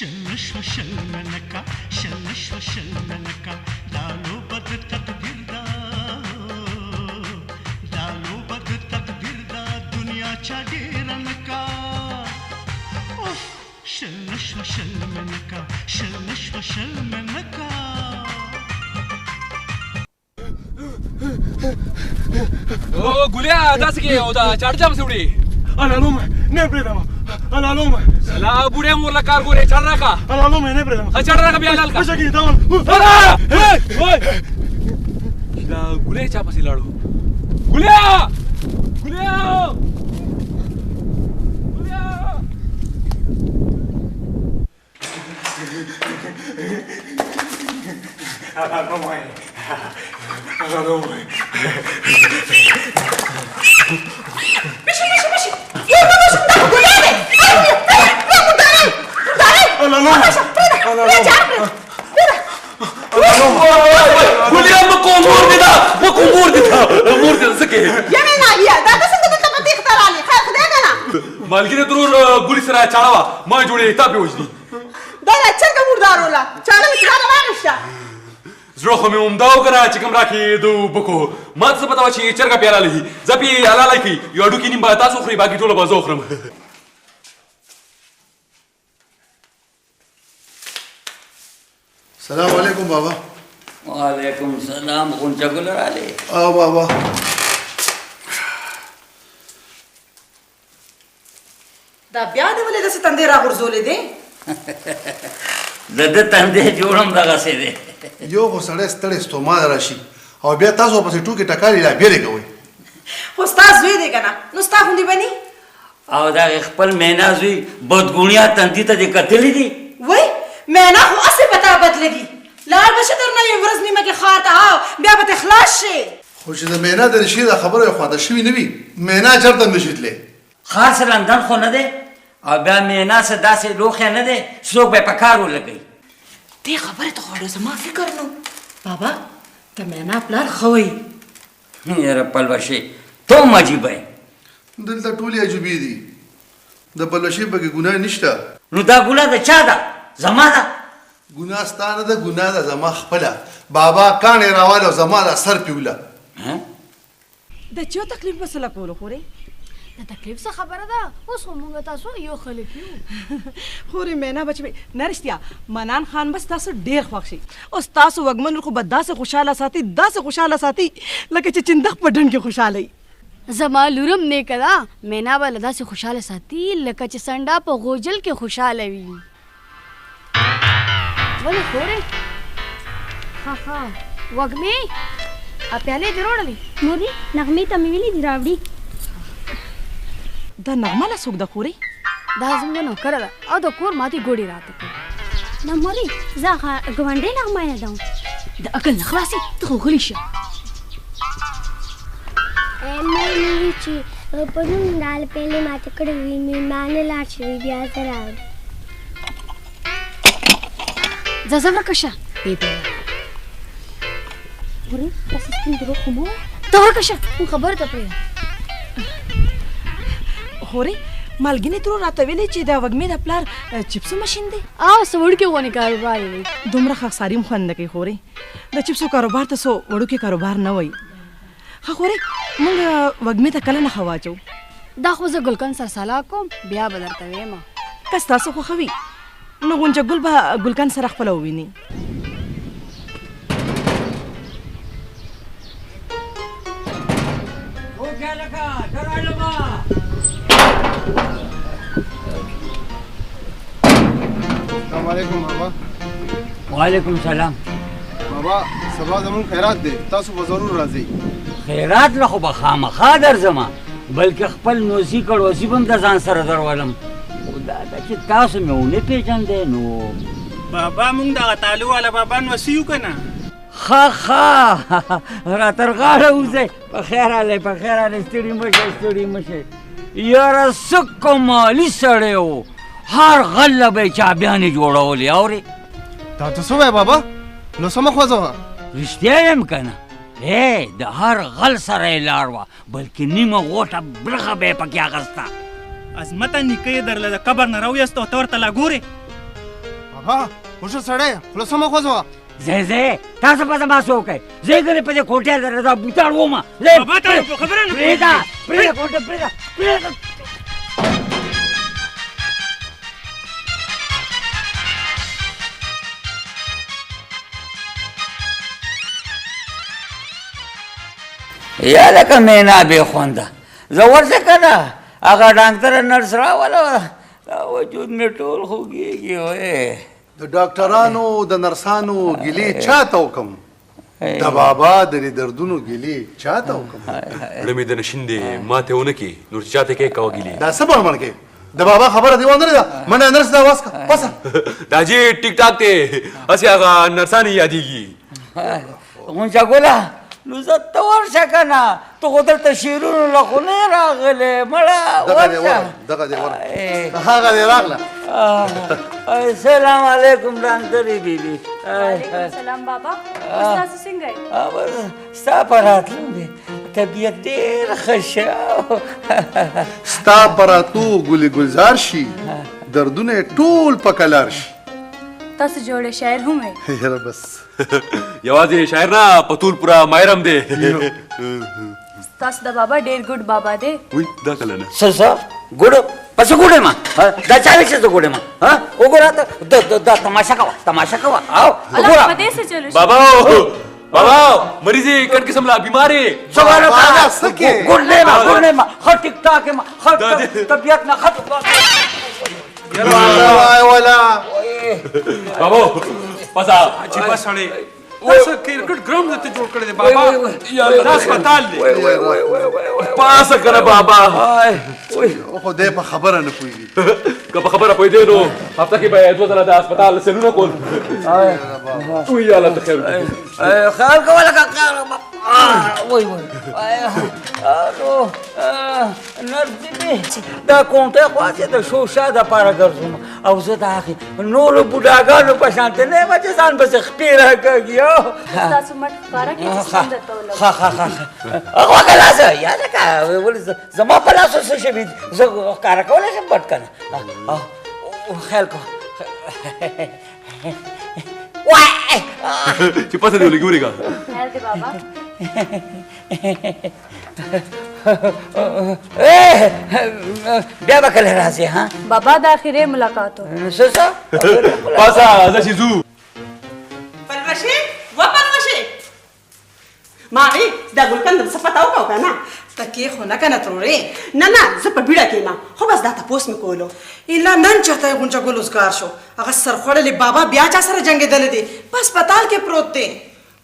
شل شلمنکا شلمنکا لالو بد تقدیر دا دنیا چا ډیرنکا شلمنکا شلمنکا او ګولیا داسې کې او دا چاړجام سوړي انا لومه نه پرېدم انا لومه لا بوډه مور لا کار ګورې چاړ راکا انا لومه نه پرېدم چاړ راکا بیا لال کا څه کې دا وای دا ګولیا چا پسې لاړو ګولیا مالګینه ضرور ګولي سره چاړه وه ما جوړې تا پې وژني دا چرګه مردار وله چاړه مې ترانه واغېسته زړه خو مې همدا وکړه چې کوم راکې د بکو ما ته څه پته وه چې چرګه پې حلاله وي زه پې حلاله کړي یو هډوکي نیم به تاسو خورئ باقي ټوله به زه وخورم سلام علیکم بابا وعلیکم السلام غونچه ګل راغلی او بابا دا بیا دې ولې داسې تندی راغورځولې دی د ده تندی جوړم دغسې دی یو خو سړی ستړی ستومانه راشي او بیا تاسو پسې ټوکې ټکالې لا بیرې کوئ خو ستا زوی دی که نه نو ستا غوندې به ني او دا خپل مینا زوی بدګونیا تندي ته دې کتلي دي وای مینا خو هسې په تا بدله دي لاړ به شه درنه یوې ورځ نیمه کې ښار ته او بیا به ته خلاص شې خو چې د مینا د رشید دا خبره یې خواته شوي نه وي مینا چېرته نشي تللی خاص لندن خو نه دی او بیا مینا څه داسې لوښی نه دی څوک به یې په کار ولګوي دې خبرې ته خو زما فکر نو بابا ته مینا پلار ښه وایي یاره پلوشې ته هم عجیبه یې دلته ټولې عجیبې دي د پلوشۍ پکې ګناه نشته نو دا ګناه د چا ده زما ده ګناه ستا نه ده ګناه ده زما خپله بابا کاڼې راواله او زما دا سر پیوله د چا تکلیف به سله کولو خورې د تکلیف څه خبره ده اوس خو موږ تاسو یو خلک یو خورې مینا بچ مې نه رښتیا منان خان به ستاسو ډېر خوښ شي او ستاسو وږمن خو به داسې خوشحاله ساتي لکه چې چندخ په ډنډ کې خوشحاله وي زما لورم نیکه ده مینا به له داسې خوشحاله ساتي لکه چې سنډا په غوجل کې خوشحاله وي ولې خورې ها وږمې پیالې دې راوړلې مورې نغمې ته مې ویلي دي راوړي دا نغمه له څوک ده خورې دا زموږ نوکره ده او د کور ماتې ګوډې راته کوي نه مورې زه ګاونډۍ نغمه یادوم د عقل نه خلاصې ته خو غلی شه مې چې پرون دال پیلې ماته کړې وي مېلمانه لاړ شوي بیا زه راوړم ځه ځه ورکه شه مورې داسې سپین دروغ خو مه ته ورکه شه کوم خبره ته پرېږده خورې مالګینې ترور راته ویلې چې دا وږمې د پلار چپسو ماشین دی او څه وړوکې غونې کاروبار یې دی دومره خاکساري هم خوند نه کوي خورې د چپسو کاروبار ته څو وړوکې کاروبار نه وایي ښه خورې موږ وږمې ته کله نښه واچو دا خو زه ګلکن سره سلا کوم بیا به درته ویمه که ستاسو خوښوي نو غونچه ګل به ګلکن سره خپله وویني السلام علیکم بابا وعلیکم السلام بابا سبا زمون خیرات دی تاسو به ضرور راځئ خیرات له خو به خامخا درځم بلکې خپل نوسي کړوسي به هم د ځان سره درولم خو دا ده چې تاسو مې ونه پېژندی نو بابا مونږ دغه تالو والا بابا نوسي یو که نه ښه را تر غاړه وځئ په خیر راغلی ستړي مه شئ یاره څه کمالي سړی و هر غله به یې چابیانې جوړولې اورې دا ته څه وایې بابا نو څه مه خوځوه رښتیا یم که نه د هر غل سره یې لار وه بلکې نیمه غوټه برخه به یې پکې اخسته عظمته نیکه یې درله د قبر نه راویست او ته ورته لا ګورې بابا وشه سړی خوله سمه خوځوه زه تاسو په ما څوک یې زه ګرې په دې کوټې درته بوتاړ ومه بابا ته په خبره نه پرېږده کوټه پرېږده یا لکه مینا بې خونده زه ورشه که نه هغه ډاکټره نرس راوله وجود مې ټول خوږېږي وی د ډاکټرانو د نرسانو ګیلې چاته وکم د بابا د دردونو ګیلې چاته وکم زړه مې درنه شین دی ماته ونه کړي نور چې چاته کې کوه ګیلې دا څه بړمړ کې د بابا خبره دی ونه ده منه نرس دا واس کا پسه دا جی ټیک ټاک دی هسې هغه نرسانې یادېږي غونچه ګله نو زه ته ورشه که نه ته خو دلته شعرونو له خو نه راغلی مړه دغه دی هغه دی راغله السلام علیکم ډاکټرې بیبي وعلیکم السلام بابا تاسو څنګه یې ستا په راتلو دی طبیعت ډېر ښه شه ستا په راتلو ګلې ګلزار شي دردونه ټول په کلار شي تاسو جوړه شاعر هم یې یاره بس یوازې شاعر نه په ټول پوره ماهرم دی تاسو د بابا ډېر ګډ بابا دی وای دا کله نه څه ګوډو پسې ګوډې ما دا چا چې زه ګوډې ما وګوره دا تماشا کوه او الله په دې څه چلو بابا مریض کټ قسم لا بیماری سوال ګوډې ما خو ټیک ټاک ما خو طبیعت نه خط ولا بابا پسا چې پسړې اوس کرکټ ګراوند ته جوړ کړی دی بابا دا هسپتال دی پاسه کنه بابا خو دې په خبره نه پوهېږي که په خبره پوهېدې نو هفته کې به دوه ځله د هسپتال سلونه کول وی الله ته خیر خیال کوه لکه وای نرسې دا کونټه خواڅې د شوشا دپاره ګرځوم او زه د هغې نورو بوډاګانو په شانتې نه یم چې ځان پسې خپې راکږي تاسو مټ ښکاره کړئ چې څنګه درته ولګوي غوږه لاسه یا لکه ولې زما په لاسو څه شوي زه ښکاره کولی شم پټ که نه خیال کوه چې پسه دې ولګي ورېږه خیر دی بابا بیا به کله راځې ها بابا د اخرې ملاقات و څه پاسه زه چې ځو پلوشې و پلوشې ماوی دا ګلکند څه پته وکړو که نه ته کې خو نه که نه ترورې نه زه په بیړه کې نه خو بس دا تپوس مې کولو ایله نن چېرته یې غونچه ګل اوزګار شو هغه سرخوړلې بابا بیا چا سره جنګېدلی دی په هسپتال کې پروت دی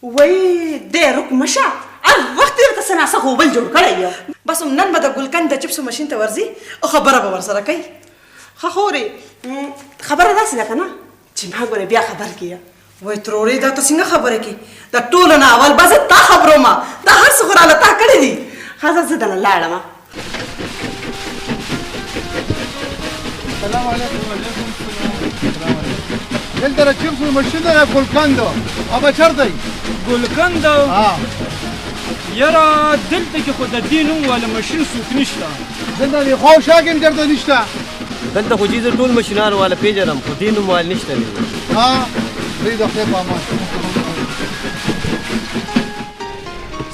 وایي دی رک مشه هر وخت یې ورته څه ناڅه غوبل جوړ کړی یو بس نن به د ګلکند د چپسو ماشین ته ورځي او خبره به ورسره کوي ښه خورې خبره داسې ده که نه چې ما ګورې بیا خبر کړي وای ترورې دا ته څنګه خبره کې دا ټولو نه اول به زه تا خبروم دا هر څه خو راله تا کړي دي ښه زه دله لاړم سلام علیکم دلته د چپسو ماشین دی ګلکندو هغه چېرته دی ګلکند یاره دلته کې خو د دې نوم والا ماشین څوک نشته دلته د خواوشا کې هم چېرته نشته دلته خو زه ټول ماشینان والا پېژنم خو دې نوم والا نشته پرېږده خدای په امان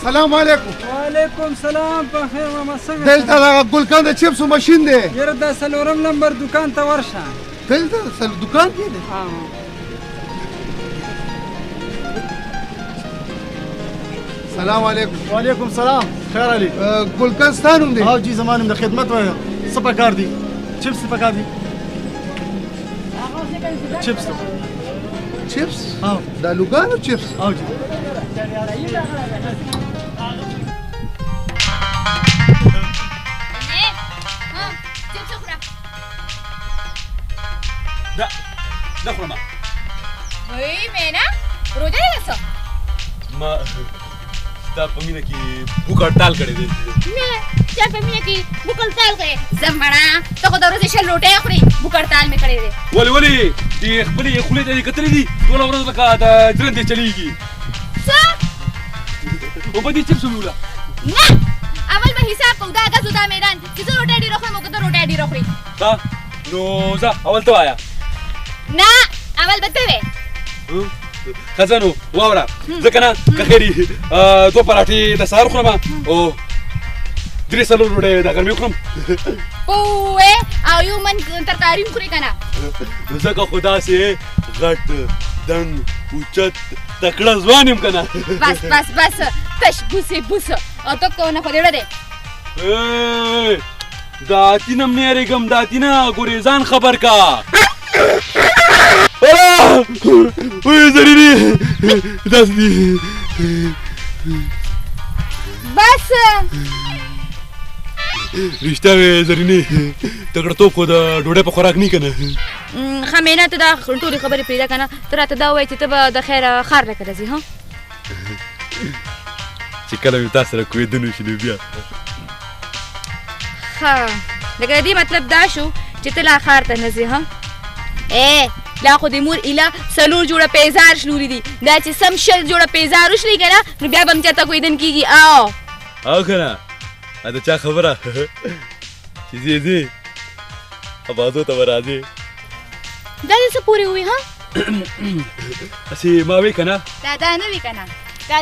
سلام علیکم وعلیکم سلام په خیر ماما څنګه دلته د ګلکند د چپسو ماشین دی یاره دا 4 نمبر دکان ته ورشه دلته دکان کې دی سلام علیکم وعلیکم سلام خیر علی ګلکند ستا نوم دی او جی زما نوم د خدمت وایه څه پکار دي چپس دې پکار دي چپس چپس د الوګانو چپس او جی دا خورم وای مینا روزه دې څه ما ستا په مینه کې بوک هړتال کړی دی نه چا په مینه کې بوک هړتال کړی زمړه ته خو د ورځې شل روټۍ خوري بوک هړتال مې کړی دی ولې چې خپلې خولې ته دې کتلې دي ټوله ورځ لکه د ژرندې چلېږي څه اوبه دې چپس ویوله نه اول به حساب کوو دا ګزو دا میدان چې زه روټۍ ډېره خورم او که ته روټۍ ډېره خورې نو ځه اول ته وایه نه اول به ته وې خزانو واوره ځکه نه که خیري 2 پراټې د سهار خورم او 3 څلور ډوډۍ د غرمې خورم پوه او یو من ترکاري خورې که نه ځکه خو داسې غټ دنګ اوچت تکړه ځوان یم که نه بس بس بس تش بوسې بوسه او ته کو نه خو دې وړه دی د اتینم نه یارېږم د اتینه ګورې ځان خبر کا وای زرینې داسې دي بس رښتیا وې زرینې تکړهتوب خو د ډوډۍ په خوراک نه که نه ښه مینه ته دا ټولې خبرې پرېږده که نه ته راته دا ووایې چې ته به د خیره ښار لکه ته ځې ها چې کله مې تا سره کوېدن وشي نو بیا ښه لکه د دې مطلب دا شو چې ته لا ښار ته نه ځې ها لا خو د مور ایله 4 جوړه پیزار شلوري دي دا چې سم 6 جوړه پیزار وشلي که نه نو بیا به م چېرته کوېدن کېږي او که نه د چا خبره چې ځې ځې ابازو ته به راځې دا دې څه پورې ووي ها هسې ما وې که نه دا نه وي که نه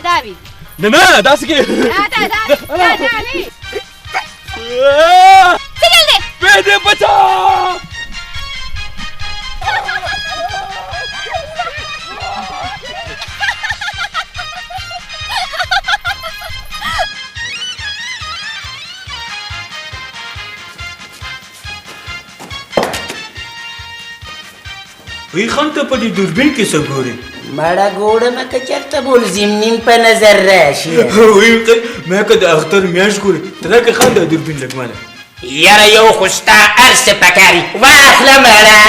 دا وي نه نه داسې کې دا وي څه ګل دی پیدې بچا وی خان ته په دې دوربین کې څه ګورې مړه ګوړه مه که چېرته ملزم نیم په نظر راشي وی ما که د اختر میاشت ګورې ته راکړه خان دا دوربین لږ ماله یاره یو خو ستا هر څه پکاري واخله مړه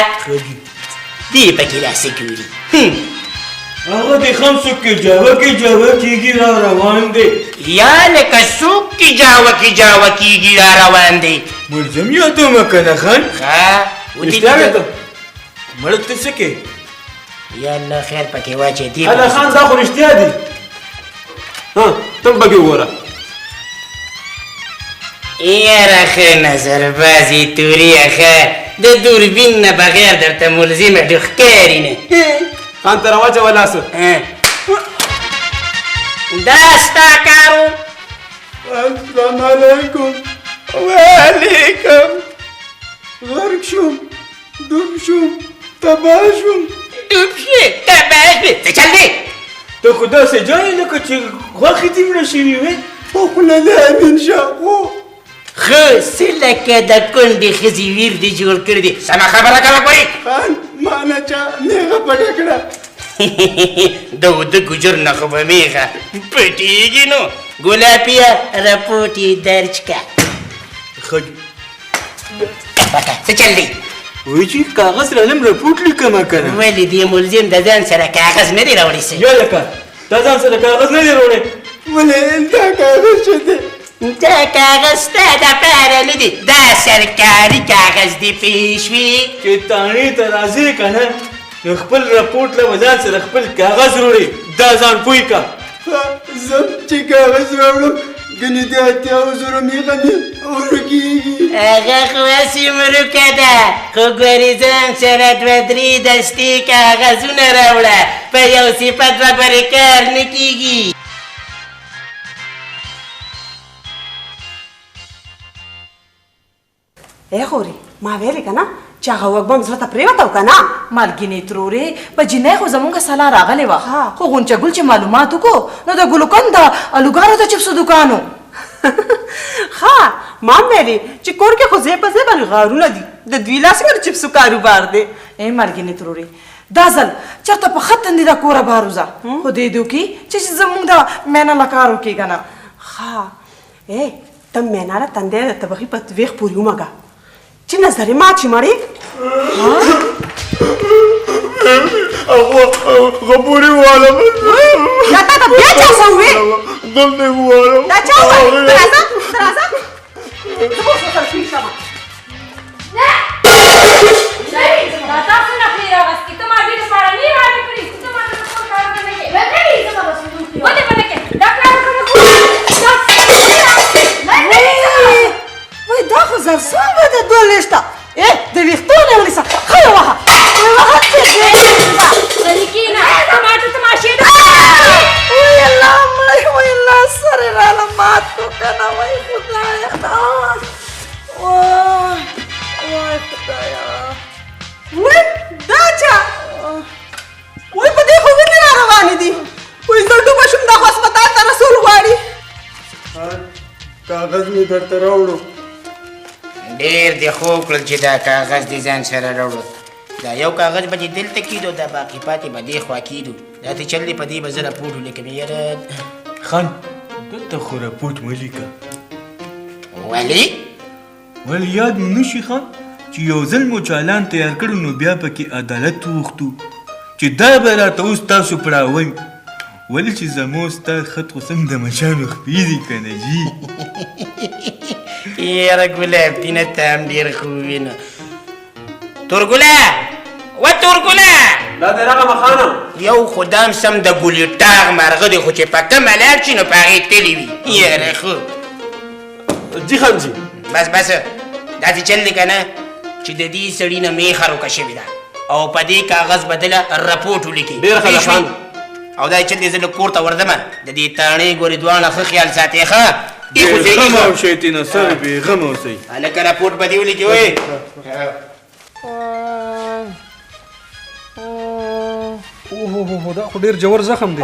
دې پکې داسې ګوري هغه د خان څوک کې جاوه کېږي را روان دی یا لکه څوک کې جاوه کېږي را روان دی ملزم یادومه که نه خان رښتیا وې مړه ته څه کې یا الله خیر پکې واچې دې هله خان دا خو رښتیا دي ته هم پکې وګوره یاره ښه نظربازې تورې ښه د دوربین نه بغیر درته ملزمه ډېر ښکاري نه خان ته راواچوه لاسه دا ستا کار و السلام علیکم وعلیکم غرق شوم ډوب شوم تباه شوم ډوب شوې تباه شوې څه چل دی ته خو داسې جای لکه چې غوښې دې مړه شوي وې په خوله د امین شاه خو ښه څه لکه د کونډې ښځې ویر دې جوړ کړی دی سمه خبره کوه ګورې خان ما نه چا میغه پټه کړه د وده ګجر نه خو به میغه پټېږي نو ګلابیه رپوټ یې درج که څه چل دی وایي چې کاغذ رالم رپوټ لیکمه که نه ولې دې ملزم د ځان سره کاغذ نه دی راوړی څه یا لکه تا ځان سره کاغذ نه دی راوړی ولې دا کاغذ څه دی دا کاغذ ستا دپاره نه دی دا سرکاري کاغذ دی پیشوي چې تاڼې ته راځې که نه نو خپل رپوټ له به ځان سره خپل کاغذ وروړې دا ځان پوه که زه چې کاغذ راوړم ګنې د 80,000 میغه مې ورکېږي هغه خو هسې مروکه ده خو ګورې ځان سره 2-3 دستې کاغذونه راوړه په یو صفت به پرې کار نه کېږي خورې ما ویلې که نه چې هغه وږمه زړه ته پرېوته که نه مالګینې ترورې په جینۍ خو زمونږ سلا راغلې وه خو غونچه ګل چې معلومات وکړو نو د ګلوکن د الوګانو د چپسو دوکانو ښه ما هم ویلې چې کور کې خو ځای په ځای باندې غارونه دي د دوی لاس کې د چپسو کاروبار دی مالګینې ترورې دا ځل چېرته په ښه تندي د کوره بهر وځه خو دې دې وکړي چې زمونږ د مینه له کار وکړي که نه ښه ته مینا له تندی د طبقې په ویښ پورې ومږه چې نظرې مات شي مړې هغه پورې ووالم دا تا ته بیا چا څه ووې دلته یې ووالم دا چا وویل ته راځه زه به اوس ورسره شوي شم دا تاسو نه پرې راغستې ته ما ډېر سپارنې واده کړي ته ما ته ټول کارونه نه کوې ولې زما به سلوک کوي ولې به نه کوې دا کارونه وای دا خو زرسانګه ده 2 لېشته د ویښتو نه ونیسه ښه یې وهه سلیکینا ټماټر تماشې ده وای الله مړی وای الله سره راله مات کو کنه وای خدایا وای خدایا وای دا چا وای په دې خو وینې را روانې دي وای زه ډوبه شوم دا خو هسپتال ته رسول غواړي کاغذ مې درته راوړو ډېر دې خوب کړل چې دا کاغذ دې ځان سره راوړو دا یو کاغذ به دې دلته کېدو دا باقي پاتې به دې خوا کېدو دا ته چل دې په دې به زه راپورټ ولیکم یاره خان دلته خو راپورټ مه لیکه ولې ولې یاد مو نه شي خان چې یو ځل مو چالان تیار کړو نو بیا پکې عدالت وغوښتو چې دا به راته اوس تاسو پړاوئ ولې چې زمو ستا خط خو سم د مچانو خپې دي که نه جي یاره ګلاب دینه ته هم ډېر ښه ووینه تورګله و تورګله دا دی رغمه خانم یو خو دا هم سم د ګلې ټاغ مرغه دی خو چې په کمه لاړ شي نو په هغې تللی وي یاره ښه جي خان جي بس داسې چل دی که نه چې د دې سړي نه میخه روکه شوې ده او په دې کاغذ بدله رپورټ ولیکي ډېر ښه ده خان او دا چل دی زه لږ کور ته ورځمه د دې تاڼې ګورې دواړه ښه خیال ساتې ښه بېغمه اوسئ تېنه سره بېغمه اوسئ هلکه رپورټ به دې ولیکي وی اوه دا خو ډېر جوور زخم دی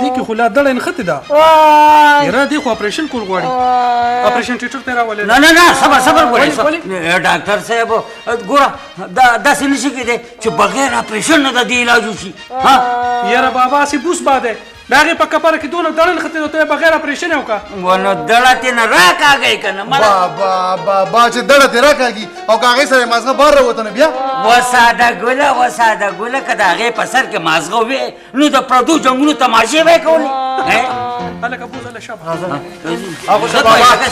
دې کې خو لا دړه نښتې ده یاره دې خو اپریشن کول غواړي اپریشن ټیټر ته راولې نه صبر ګورې ډاکټر صاحب ګوره داسې نشي کېدی چې بغیر اپریشن نه د دې علاج وشي یاره بابا هسې بوس باده د هغې په کپاره کې دونه دړه نښتې ده ته یې بغیر اپریشن یې وکړه نو دړه ترې نه راکاږئ که نه بابا چې دړه ترې راکاږي او که هغې سره یې مازغه بار راوته نو بیا وساده ګله که د هغې په سر کې مازغه وې نو د پردو جنګونو تماشې به یې کولې هلکه بوز هله شابه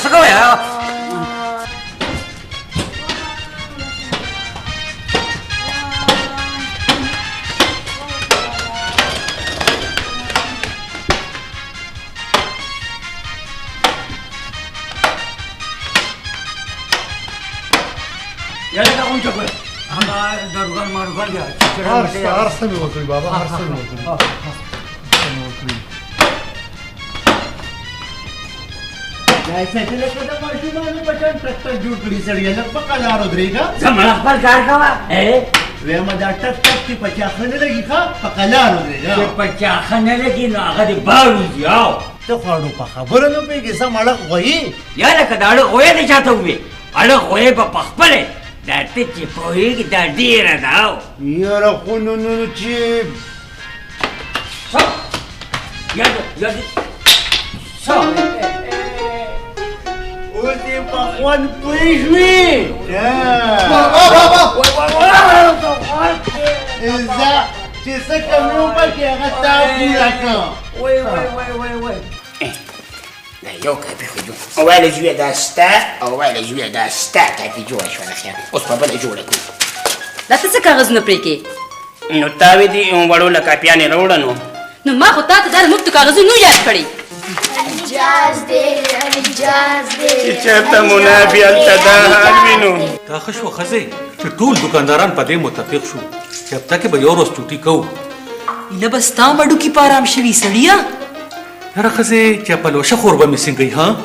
څه کوئ هر څه مې وکړي بابا هر څه مې وکړي زما خپل کار کوه ویمه دا ټک ټک چې په چاښه نه لګي ښه په قلار ودرېږه چې په چاښه نه لګي نو هغه دې بار وځي ته خو اړو په خبره نه پوهېږې سم اړه غویي یا لکه د اړه غویه دې چاته ووې اړه غویې به په خپلې دا ته چې پوهېږي دا ډېره ده یاره خو نو چې اوس دې په خوند پوه شوې زه چې څه کمې وبکې هغه تا پوره کړم دا یو کاپي خو جوړ اول جوړه دا ستا او اول جوړه دا ستا کاپي جوړه شوه د خیر اوس په بله جوړه کړو دا ته څه کاغذ نه پرې کې نو تا وې دي وړو له کاپیانې راوړه نو ما خو تا ته دا د مفتو کاغذونه یاد کړي اجاز دې چې چېرته منافي هلته دا حال وینو دا ښه شوه ښځې چې ټول دوکانداران په دې متفق شو چې هفته کې به یو ورځ چوټي کوو ایله به ستا مډوکي په ارام شوي سړیه یاره ښځې چې پلوشه خور به مې څنګه ها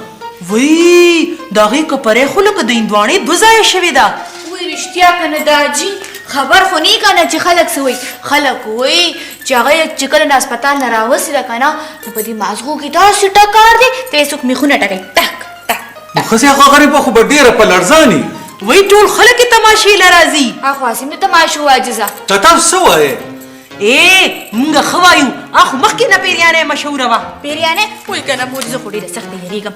وی د هغې کپرۍ خو لکه د هندواڼې دوه ځایه شوې ده وای رښتیا که نه دا جي خبر خو نه که نه چې خلک څه وایي خلک وایي چې هغه چې کله نه هسپتال نه راوسېده که نه نو په دې مازغو کې داسې ټکار دی ته یې څوک میخونه ټکوي ټک ټک نو ښځې هغه غریبه خو به ډېره په لړزاني وی ټول خلک یې تماشې له راځي هغه هسې د تماشو عاجزه ته تاسو څه وایې مونږ ښه وایو هغه خو مخکې نه پیریانۍ مشهوره وه پیریانۍ وایي که نه مور زه خو ډېره سخته یېرېږم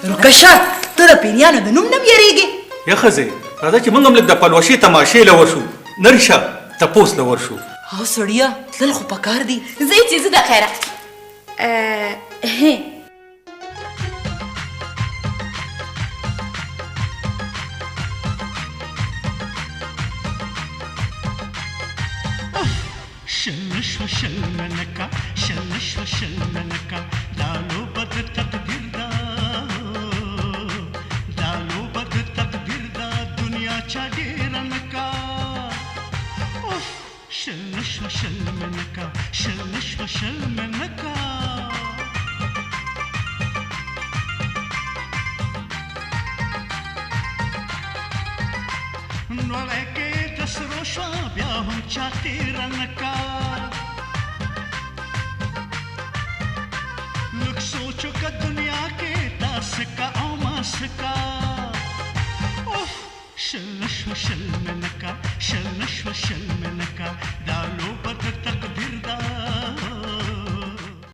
روکشه ته د پیریانو د نوم نه م یېرېږې یا ښځې راځه چې موږ هم لږ د پلوشې تماشې له ورشو نري شه تپوس له ورشو او سړیه تلل خو پکار دي زه چې زه د خیره شلنك لالو بد تقدیر دا دنیا چا ډیر نکا شل منکا نوړی کې د سرو شوه بیا هم چا تېره نه کا لږ سوچ وکړه دنیا کې دا څه کا او ما څه کا شل نشوه شل مې نه کا شل نشوه شل مې نه کا دا لوبه د تقدیر ده